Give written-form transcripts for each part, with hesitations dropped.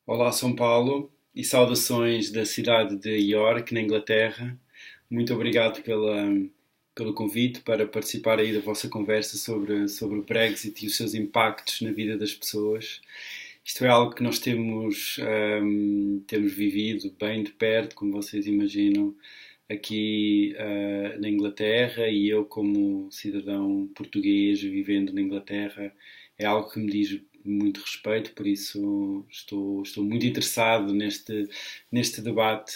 Olá, São Paulo, e saudações da cidade de York, na Inglaterra. Muito obrigado pelo convite para participar aí da vossa conversa sobre o Brexit e os seus impactos na vida das pessoas. Isto é algo que nós temos vivido bem de perto, como vocês imaginam, aqui na Inglaterra, e eu, como cidadão português vivendo na Inglaterra, é algo que me diz muito respeito, por isso estou muito interessado neste debate.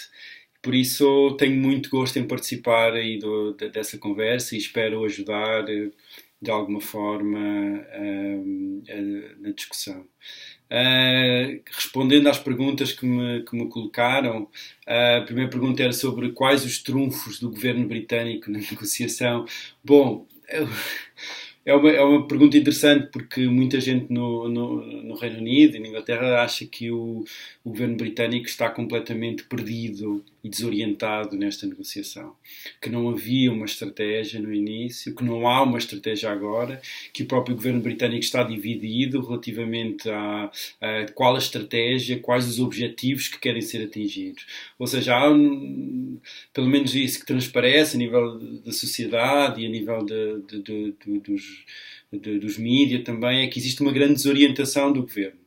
Por isso tenho muito gosto em participar aí dessa conversa e espero ajudar de alguma forma na discussão. Respondendo às perguntas que me colocaram, a primeira pergunta era sobre quais os trunfos do governo britânico na negociação. Bom, é uma pergunta interessante porque muita gente no Reino Unido e na Inglaterra acha que o governo britânico está completamente perdido e desorientado nesta negociação. Que não havia uma estratégia no início, que não há uma estratégia agora, que o próprio governo britânico está dividido relativamente a qual a estratégia, quais os objetivos que querem ser atingidos. Ou seja, há pelo menos isso que transparece a nível da sociedade e a nível dos mídias também, é que existe uma grande desorientação do governo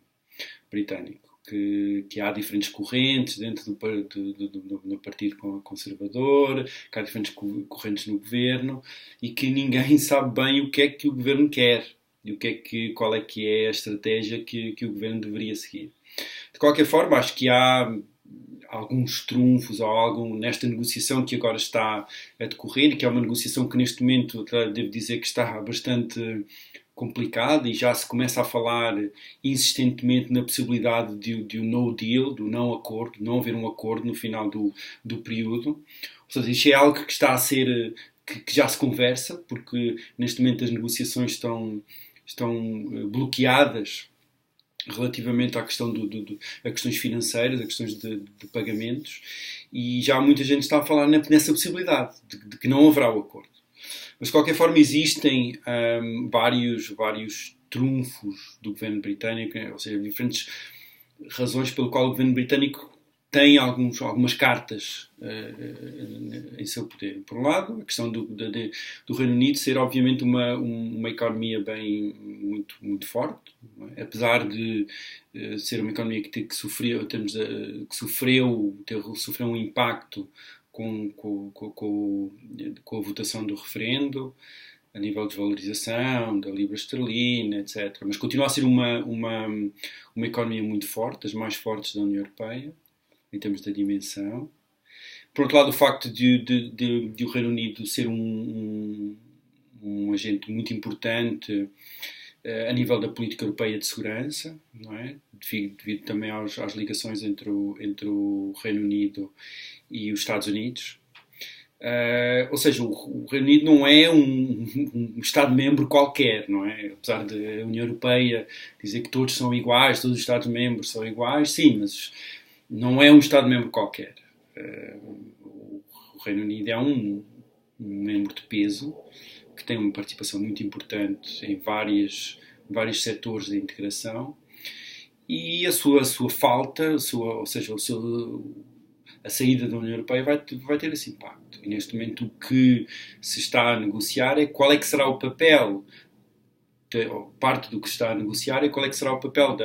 britânico. Que há diferentes correntes dentro do Partido Conservador, que há diferentes correntes no governo e que ninguém sabe bem o que é que o governo quer e qual é que é a estratégia que o governo deveria seguir. De qualquer forma, acho que há alguns trunfos ou algo nesta negociação que agora está a decorrer, que é uma negociação que neste momento devo dizer que está bastante complicada e já se começa a falar insistentemente na possibilidade de um no deal, do não acordo, não haver um acordo no final do período. Ou seja, isto é algo que está a ser, que já se conversa, porque neste momento as negociações estão bloqueadas relativamente à questão a questões financeiras, a questões de pagamentos, e já muita gente está a falar nessa possibilidade de que não haverá o acordo. Mas de qualquer forma existem vários trunfos do governo britânico, ou seja, diferentes razões pelo qual o governo britânico tem algumas cartas em seu poder. Por um lado, a questão do Reino Unido ser obviamente uma economia muito forte, não é? Apesar de ser uma economia que sofreu um impacto com a votação do referendo, a nível de desvalorização, da libra esterlina, etc. Mas continua a ser uma economia muito forte, das mais fortes da União Europeia, em termos da dimensão. Por outro lado, o facto de o Reino Unido ser um agente muito importante a nível da política europeia de segurança, não é? Devido também às ligações entre o Reino Unido e os Estados Unidos. Ou seja, o Reino Unido não é um Estado-membro qualquer, não é? Apesar da União Europeia dizer que todos são iguais, todos os Estados-membros são iguais, sim, mas não é um Estado-membro qualquer. O Reino Unido é um membro de peso que tem uma participação muito importante em vários setores de integração e a sua falta, ou seja, a saída da União Europeia vai ter esse impacto. E neste momento o que se está a negociar é qual é que será o papel, parte do que se está a negociar é qual é que será o papel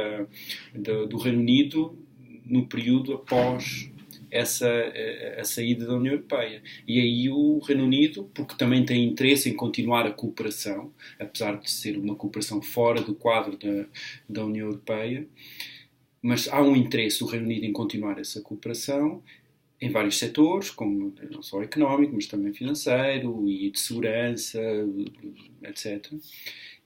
do Reino Unido no período após a saída da União Europeia. E aí o Reino Unido, porque também tem interesse em continuar a cooperação, apesar de ser uma cooperação fora do quadro da União Europeia, mas há um interesse do Reino Unido em continuar essa cooperação em vários setores, como não só económico, mas também financeiro e de segurança, etc.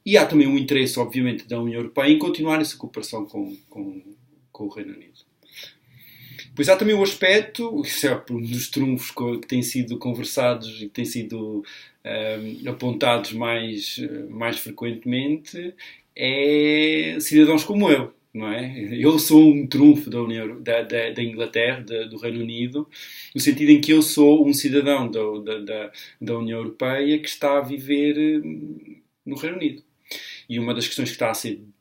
E há também um interesse, obviamente, da União Europeia em continuar essa cooperação com o Reino Unido. Pois há também o aspecto, isso é um dos trunfos que têm sido conversados e que têm sido apontados mais frequentemente, é cidadãos como eu. Não é? Eu sou um trunfo da Inglaterra, do Reino Unido, no sentido em que eu sou um cidadão da União Europeia que está a viver no Reino Unido. E uma das questões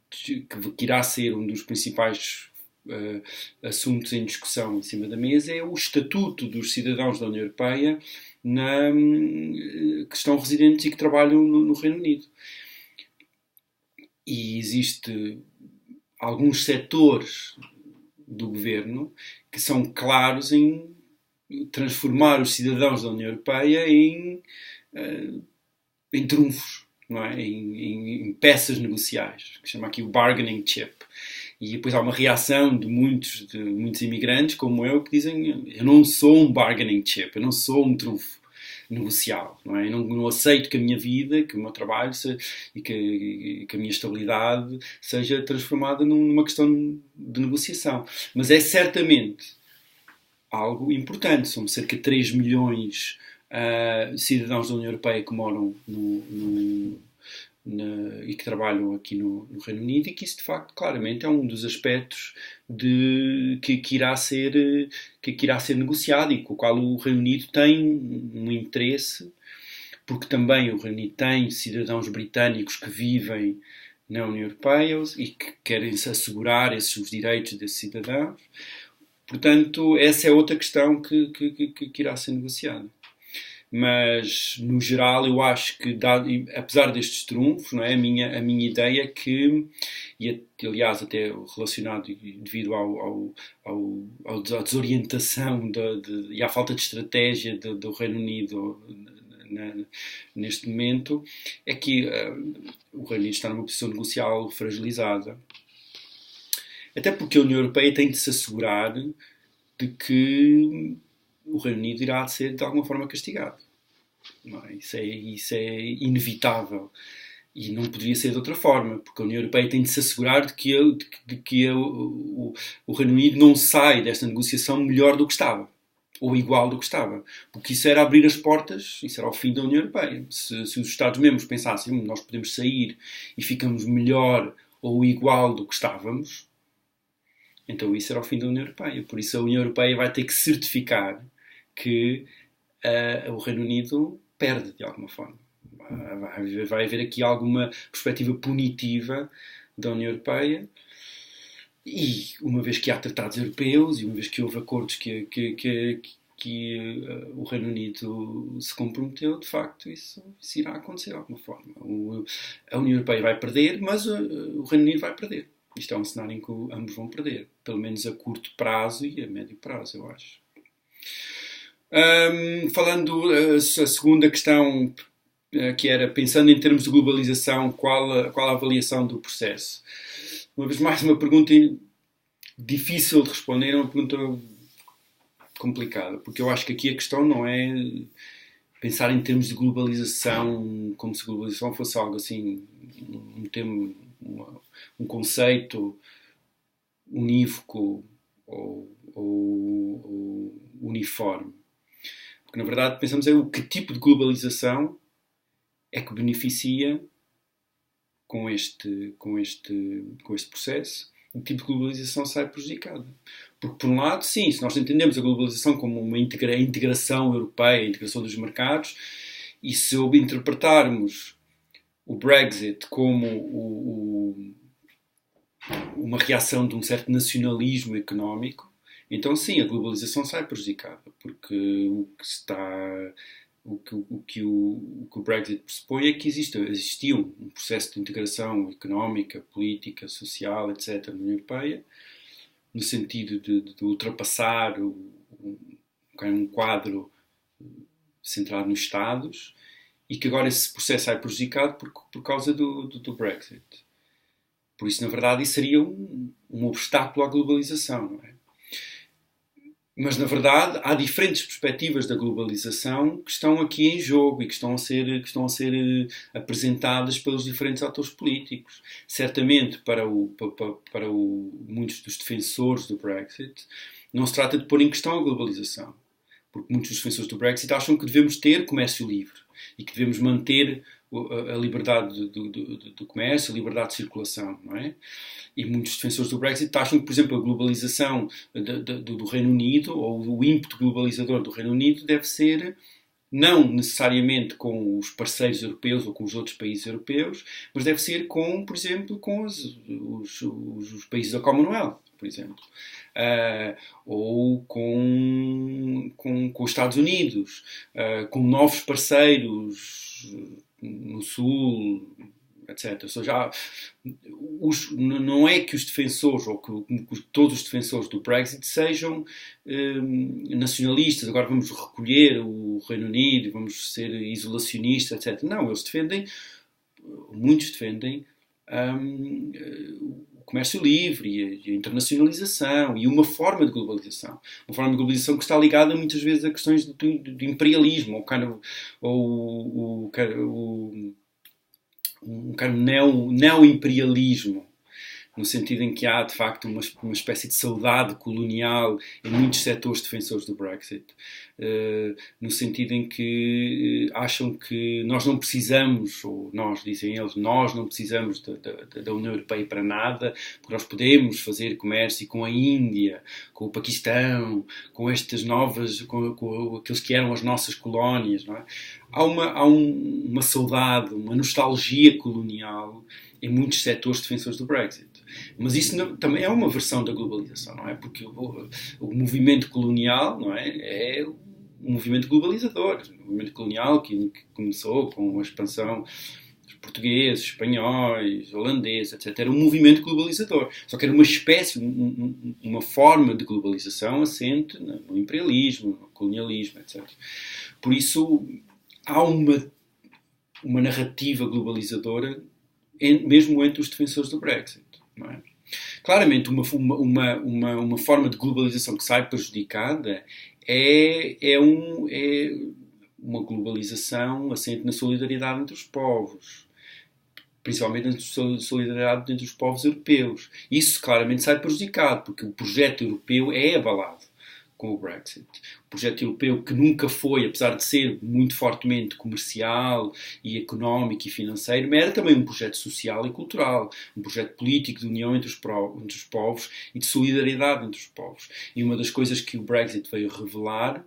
que irá ser um dos principais assuntos em discussão em cima da mesa é o estatuto dos cidadãos da União Europeia que estão residentes e que trabalham no Reino Unido. E existe alguns setores do governo que são claros em transformar os cidadãos da União Europeia em trunfos, não é? Em peças negociais, que se chama aqui o bargaining chip. E depois há uma reação de muitos imigrantes, como eu, que dizem: eu não sou um bargaining chip, eu não sou um trunfo negocial, não é? Eu não aceito que a minha vida, que o meu trabalho e que a minha estabilidade seja transformada numa questão de negociação. Mas é certamente algo importante. São cerca de 3 milhões de cidadãos da União Europeia que moram e que trabalham aqui no Reino Unido, e que isso, de facto, claramente é um dos aspectos que irá ser negociado e com o qual o Reino Unido tem um interesse, porque também o Reino Unido tem cidadãos britânicos que vivem na União Europeia e que querem assegurar os direitos desses cidadãos. Portanto, essa é outra questão que irá ser negociada. Mas, no geral, eu acho que, apesar destes trunfos, não é? A minha ideia é que, e aliás até relacionado devido à desorientação e à falta de estratégia do Reino Unido neste momento, é que o Reino Unido está numa posição negocial fragilizada. Até porque a União Europeia tem de se assegurar de que o Reino Unido irá ser de alguma forma castigado. Não é? Isso é inevitável. E não poderia ser de outra forma, porque a União Europeia tem de se assegurar de que o Reino Unido não sai desta negociação melhor do que estava, ou igual do que estava. Porque isso era abrir as portas, isso era o fim da União Europeia. Se os Estados-membros pensassem: nós podemos sair e ficamos melhor ou igual do que estávamos, então isso era o fim da União Europeia. Por isso a União Europeia vai ter que certificar que o Reino Unido perde de alguma forma. Vai haver aqui alguma perspectiva punitiva da União Europeia, e uma vez que há tratados europeus e uma vez que houve acordos que o Reino Unido se comprometeu, de facto isso irá acontecer de alguma forma. A União Europeia vai perder, mas o Reino Unido vai perder. Isto é um cenário em que ambos vão perder, pelo menos a curto prazo e a médio prazo, eu acho. Falando a segunda questão, que era, pensando em termos de globalização, qual a avaliação do processo? Uma vez mais, uma pergunta difícil de responder, é uma pergunta complicada, porque eu acho que aqui a questão não é pensar em termos de globalização, como se globalização fosse algo assim, um termo, um conceito unívoco ou uniforme. Porque, na verdade, pensamos em que tipo de globalização é que beneficia com este processo, e que tipo de globalização sai prejudicada. Porque, por um lado, sim, se nós entendemos a globalização como uma integração europeia, a integração dos mercados, e se interpretarmos o Brexit como uma reação de um certo nacionalismo económico, então sim, a globalização sai prejudicada, porque o que o Brexit pressupõe é que existia um processo de integração económica, política, social, etc. na União Europeia, no sentido de ultrapassar um quadro centrado nos Estados, e que agora esse processo sai prejudicado por causa do Brexit. Por isso, na verdade, isso seria um obstáculo à globalização, não é? Mas, na verdade, há diferentes perspectivas da globalização que estão aqui em jogo e que estão a ser apresentadas pelos diferentes atores políticos. Certamente, para muitos dos defensores do Brexit, não se trata de pôr em questão a globalização. Porque muitos dos defensores do Brexit acham que devemos ter comércio livre e que devemos manter a liberdade do comércio, a liberdade de circulação, não é? E muitos defensores do Brexit acham que, por exemplo, a globalização do Reino Unido, ou o ímpeto globalizador do Reino Unido, deve ser não necessariamente com os parceiros europeus ou com os outros países europeus, mas deve ser com, por exemplo, com os países da Commonwealth, por exemplo. Ou com os Estados Unidos, com novos parceiros no Sul, etc. Ou seja, não é que os defensores, ou que todos os defensores do Brexit sejam nacionalistas, agora vamos recolher o Reino Unido, vamos ser isolacionistas, etc. Não, muitos defendem o comércio livre e a internacionalização e uma forma de globalização. Uma forma de globalização que está ligada muitas vezes a questões de imperialismo, ou um neo-imperialismo, no sentido em que há, de facto, uma espécie de saudade colonial em muitos setores defensores do Brexit, no sentido em que acham que nós não precisamos, ou nós, dizem eles, nós não precisamos da União Europeia para nada, porque nós podemos fazer comércio com a Índia, com o Paquistão, com estas novas, com aqueles que eram as nossas colónias, não é? Há uma saudade, uma nostalgia colonial em muitos setores defensores do Brexit. Mas isso também é uma versão da globalização, não é? Porque o movimento colonial, não é? É um movimento globalizador. O movimento colonial que começou com a expansão dos portugueses, espanhóis, holandeses, etc. Era um movimento globalizador. Só que era uma espécie, uma forma de globalização assente no imperialismo, no colonialismo, etc. Por isso, há uma narrativa globalizadora mesmo entre os defensores do Brexit. Não é? Claramente, uma forma de globalização que sai prejudicada é uma globalização assente na solidariedade entre os povos, principalmente na solidariedade entre os povos europeus. Isso claramente sai prejudicado, porque o projeto europeu é abalado com o Brexit. O projeto europeu, que nunca foi, apesar de ser muito fortemente comercial e económico e financeiro, mas era também um projeto social e cultural, um projeto político de união entre os povos e de solidariedade entre os povos. E uma das coisas que o Brexit veio revelar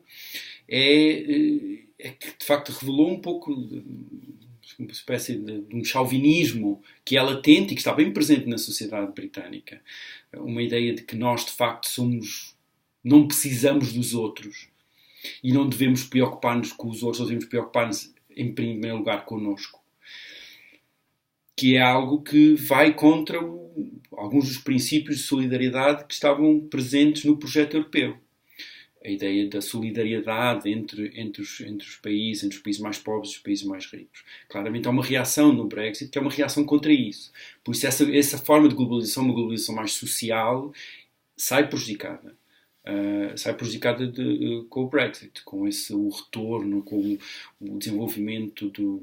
é que, de facto, revelou um pouco uma espécie de um chauvinismo que é latente e que está bem presente na sociedade britânica. Uma ideia de que nós, de facto, não precisamos dos outros e não devemos preocupar-nos com os outros, nós devemos preocupar-nos em primeiro lugar connosco. Que é algo que vai contra alguns dos princípios de solidariedade que estavam presentes no projeto europeu. A ideia da solidariedade entre os países mais pobres e os países mais ricos. Claramente há uma reação no Brexit que é uma reação contra isso. Por isso essa forma de globalização, uma globalização mais social, sai prejudicada. Com o Brexit, com o retorno, com o desenvolvimento,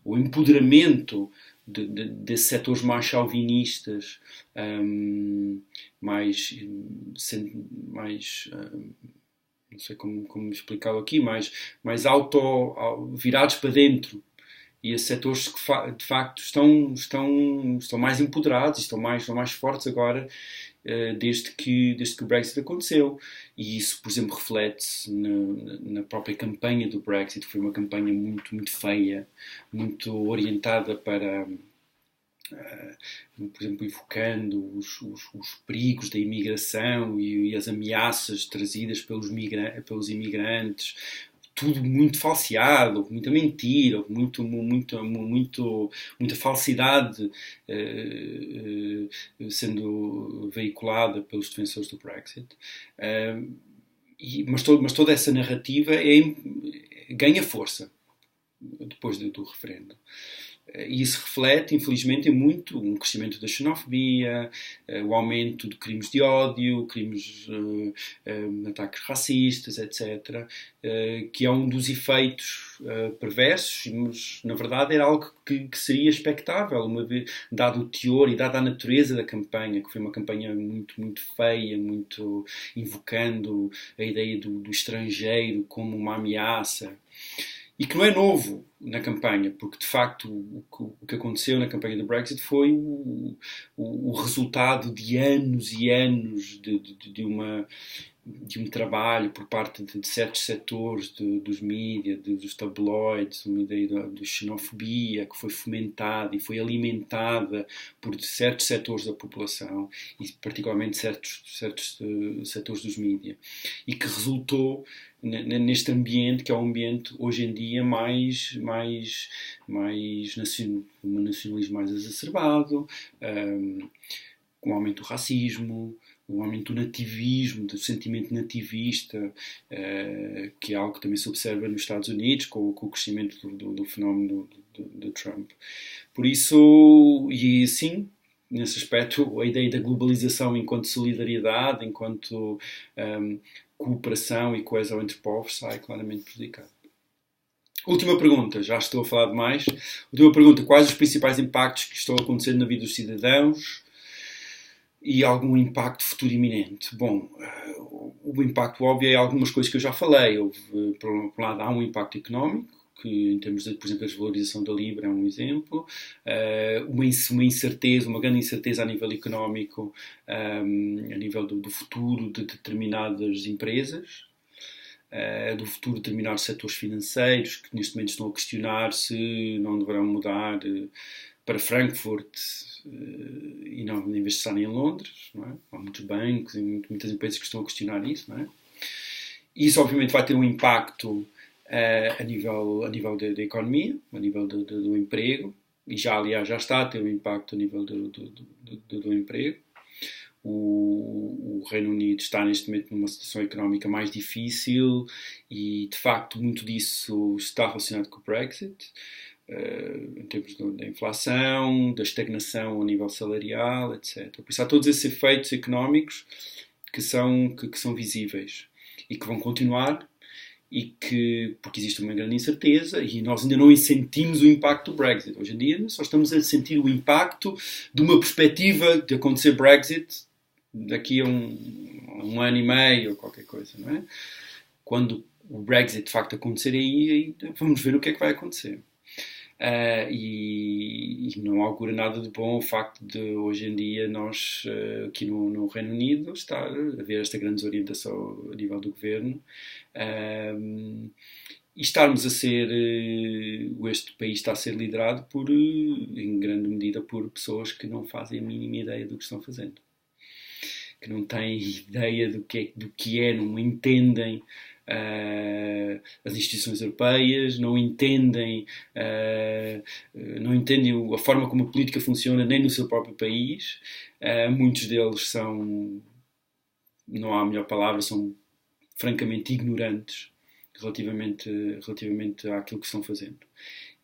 o empoderamento desses setores mais chauvinistas, mais não sei como explicá-lo aqui, mais virados para dentro. E esses setores que de facto estão mais empoderados, estão mais fortes agora, desde que o Brexit aconteceu. E isso, por exemplo, reflete-se na própria campanha do Brexit, que foi uma campanha muito, muito feia, muito orientada para, por exemplo, evocando os perigos da imigração e as ameaças trazidas pelos imigrantes. Tudo muito falseado, houve muita mentira, houve muita falsidade sendo veiculada pelos defensores do Brexit. Mas toda essa narrativa ganha força depois do referendo. E isso reflete, infelizmente, muito um crescimento da xenofobia, o aumento de crimes de ódio, crimes de ataques racistas, etc., que é um dos efeitos perversos, mas, na verdade, era algo que seria expectável, uma vez, dado o teor e dada a natureza da campanha, que foi uma campanha muito, muito feia, muito invocando a ideia do estrangeiro como uma ameaça. E que não é novo na campanha, porque de facto o que aconteceu na campanha do Brexit foi o resultado de anos e anos de de um trabalho por parte de certos setores dos mídias, dos tabloides, uma ideia de xenofobia que foi fomentada e foi alimentada por certos setores da população, e particularmente certos setores dos mídias, e que resultou neste ambiente, que é um ambiente hoje em dia um nacionalismo mais exacerbado, com o aumento do racismo, o aumento do nativismo, do sentimento nativista, que é algo que também se observa nos Estados Unidos com o crescimento do fenómeno do Trump. Por isso, e sim, nesse aspecto, a ideia da globalização enquanto solidariedade, enquanto cooperação e coesão entre povos sai claramente prejudicada. Última pergunta, já estou a falar demais. Última pergunta, quais os principais impactos que estão a acontecer na vida dos cidadãos e algum impacto futuro iminente? Bom, o impacto óbvio é algumas coisas que eu já falei. Por um lado, há um impacto económico, que em termos de, por exemplo, a desvalorização da Libra é um exemplo, uma incerteza, uma grande incerteza a nível económico, a nível do futuro de determinadas empresas, do futuro de determinados setores financeiros, que neste momento estão a questionar se não deverão mudar para Frankfurt e não, em vez de estarem em Londres. Não é? Há muitos bancos e muitas empresas que estão a questionar isso. Não é? Isso obviamente vai ter um impacto a nível da economia, a nível do emprego, e aliás já está a ter um impacto a nível do emprego. O Reino Unido está neste momento numa situação económica mais difícil e de facto muito disso está relacionado com o Brexit, em termos da inflação, da estagnação a nível salarial, etc. Por isso há todos esses efeitos económicos que são visíveis e que vão continuar, porque existe uma grande incerteza e nós ainda não sentimos o impacto do Brexit. Hoje em dia só estamos a sentir o impacto de uma perspectiva de acontecer Brexit daqui a um ano e meio ou qualquer coisa, não é? Quando o Brexit de facto acontecer aí vamos ver o que é que vai acontecer. E não augura nada de bom o facto de hoje em dia nós aqui no Reino Unido estar a ver esta grande desorientação a nível do governo e estarmos a ser este país está a ser liderado em grande medida por pessoas que não fazem a mínima ideia do que estão fazendo, que não têm ideia do que é, não entendem as instituições europeias, não entendem a forma como a política funciona nem no seu próprio país. Muitos deles não há a melhor palavra, são francamente ignorantes relativamente àquilo que estão fazendo.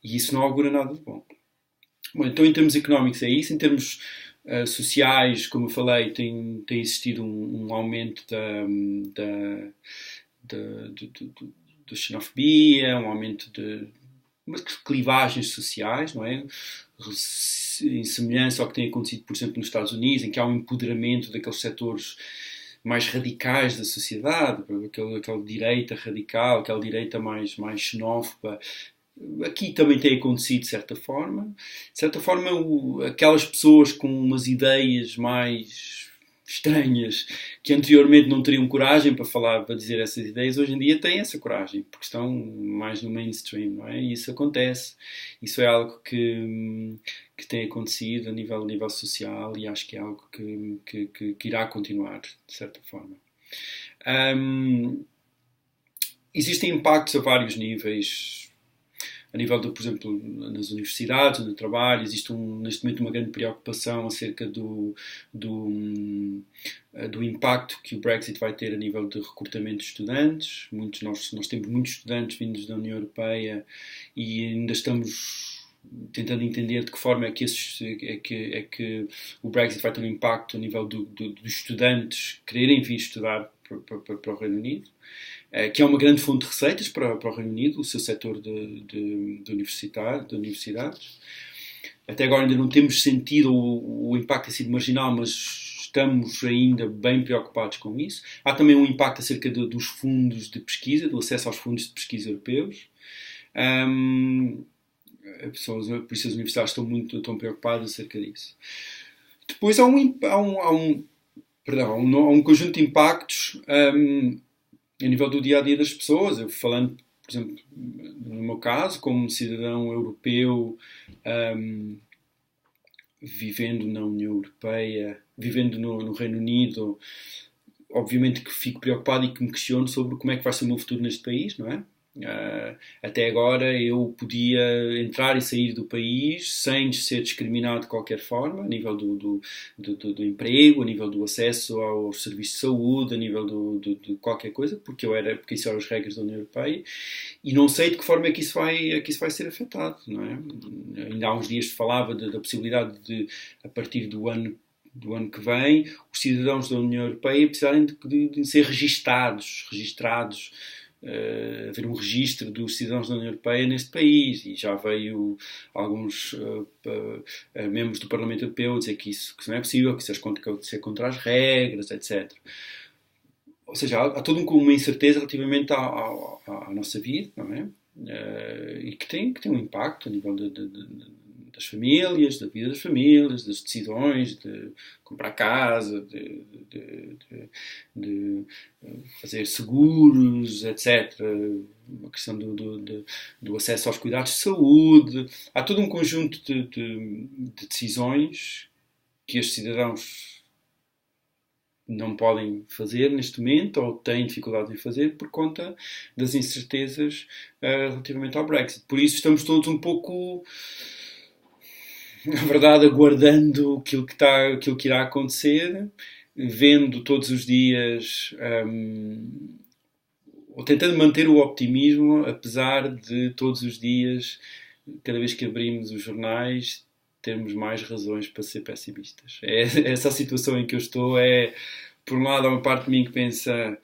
E isso não augura nada de bom. Bom, então em termos económicos é isso. Em termos sociais, como eu falei, tem existido um aumento da xenofobia, um aumento de umas clivagens sociais, não é? Em semelhança ao que tem acontecido, por exemplo, nos Estados Unidos, em que há um empoderamento daqueles setores mais radicais da sociedade, aquela direita radical, aquela direita mais xenófoba. Aqui também tem acontecido de certa forma. De certa forma, aquelas pessoas com umas ideias mais estranhas, que anteriormente não teriam coragem para dizer essas ideias, hoje em dia têm essa coragem, porque estão mais no mainstream, não é? E isso acontece. Isso é algo que tem acontecido a nível social e acho que é algo que irá continuar, de certa forma. Existem impactos a vários níveis. A nível, por exemplo, nas universidades, no trabalho, existe neste momento uma grande preocupação acerca do impacto que o Brexit vai ter a nível de recrutamento de estudantes. Nós temos muitos estudantes vindos da União Europeia e ainda estamos tentando entender de que forma é que o Brexit vai ter um impacto a nível dos estudantes quererem vir estudar para o Reino Unido. Que é uma grande fonte de receitas para o Reino Unido, o seu setor de universidades. Até agora ainda não temos sentido o impacto ter sido marginal, mas estamos ainda bem preocupados com isso. Há também um impacto acerca dos fundos de pesquisa, do acesso aos fundos de pesquisa europeus. Por isso as universidades estão preocupadas acerca disso. Depois há um Perdão, há um conjunto de impactos a nível do dia a dia das pessoas. Eu falando, por exemplo, no meu caso, como cidadão europeu, um, vivendo na União Europeia, vivendo no Reino Unido, obviamente que fico preocupado e que me questiono sobre como é que vai ser o meu futuro neste país, não é? Até agora eu podia entrar e sair do país sem ser discriminado de qualquer forma, a nível do emprego, a nível do acesso aos serviços de saúde, a nível de qualquer coisa, porque isso eram as regras da União Europeia, e não sei de que forma é que isso vai ser afetado, não é? Ainda há uns dias se falava da possibilidade de, a partir do ano que vem, os cidadãos da União Europeia precisarem de ser registrados, haver um registro dos cidadãos da União Europeia neste país, e já veio alguns membros do Parlamento Europeu dizer que isso não é possível, que isso é contra as regras, etc. Ou seja, há toda uma incerteza relativamente à nossa vida, não é? E que tem um impacto a nível das famílias, da vida das famílias, das decisões de comprar casa, de fazer seguros, etc. A questão do acesso aos cuidados de saúde. Há todo um conjunto de decisões que os cidadãos não podem fazer neste momento ou têm dificuldade em fazer por conta das incertezas relativamente ao Brexit. Por isso estamos todos um pouco, na verdade, aguardando aquilo que irá acontecer, vendo todos os dias, ou tentando manter o optimismo, apesar de todos os dias, cada vez que abrimos os jornais, termos mais razões para ser pessimistas. Essa a situação em que eu estou. Por um lado, há uma parte de mim que pensa,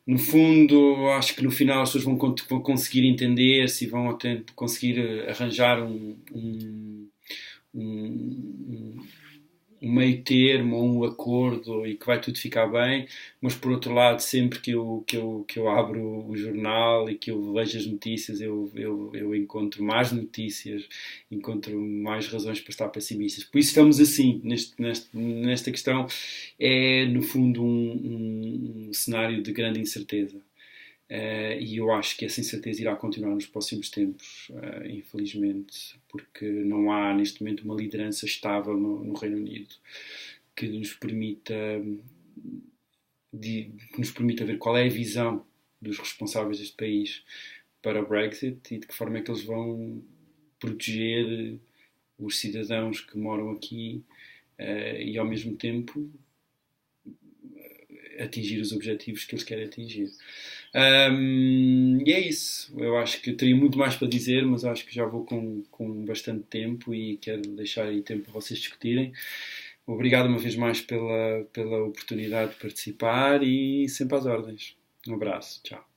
no fundo, acho que no final as pessoas vão conseguir entender-se e vão conseguir arranjar um, um meio termo, um acordo e que vai tudo ficar bem, mas por outro lado, sempre que eu abro o jornal e que eu vejo as notícias, eu encontro mais notícias, encontro mais razões para estar pessimistas. Por isso estamos assim, nesta questão. É, no fundo, um cenário de grande incerteza. E eu acho que essa incerteza irá continuar nos próximos tempos, infelizmente, porque não há neste momento uma liderança estável no Reino Unido que nos permita ver qual é a visão dos responsáveis deste país para o Brexit e de que forma é que eles vão proteger os cidadãos que moram aqui e ao mesmo tempo atingir os objetivos que eles querem atingir. E é isso. Eu acho que eu teria muito mais para dizer, mas acho que já vou com bastante tempo e quero deixar aí tempo para vocês discutirem. Obrigado uma vez mais pela oportunidade de participar e sempre às ordens. Um abraço. Tchau.